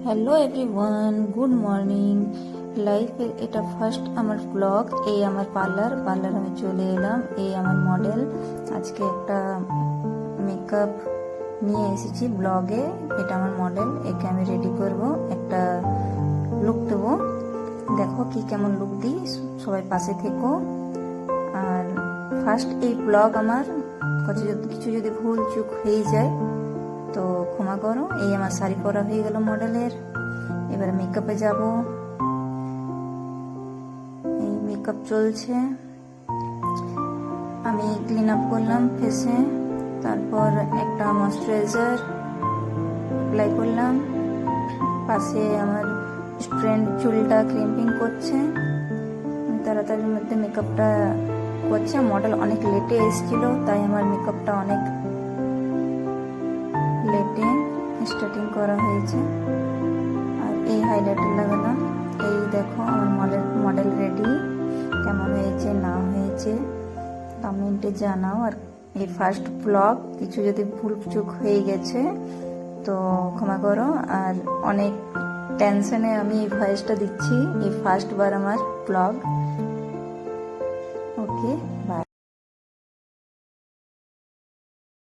Hello everyone, good morning. লাইফের এটা first আমার ব্লগ। এই আমার পার্লার আমি চলে এলাম। এই আমার মডেল। আজকে একটা মেকআপ নিয়ে এসেছি ব্লগে। এটা আমার মডেল, একে আমি রেডি করব, একটা লুক দেবো। দেখো কি কেমন লুক দিই, সবাই পাশে থেকো। আর ফার্স্ট এই ব্লগ আমার কিছু যদি ভুল চুক হয়ে যায় তো ক্ষমা করো। এই আমার শাড়ি পরা হয়ে গেল মডেলের। এবার মেকআপে যাব। এই মেকআপ চলছে। আমি ক্লিন আপ করলাম ফেসে, তারপর একটা ময়শ্চারাইজার অ্যাপ্লাই করলাম। পাশে আমার স্ট্রেন্ড চুলটা ক্রিম্পিং করছে, তাড়াতাড়ির মধ্যে মেকআপটা করছে। মডেল অনেক লেটে এসেছিল, তাই আমার মেকআপটা অনেক লেটে স্টার্টিং করা হয়েছে। আর এই হাইলাইটার লাগালাম। এই দেখো আমার মডেল রেডি। কেমন হয়েছে না হয়েছে কমেন্টে জানাও। আর এই ফার্স্ট ব্লগ, কিছু যদি ভুল চুক হয়ে গেছে তো ক্ষমা করো। আর অনেক টেনশনে আমি এই ভয়েসটা দিচ্ছি, এই ফার্স্ট বার আমার ব্লগ। Okay, by.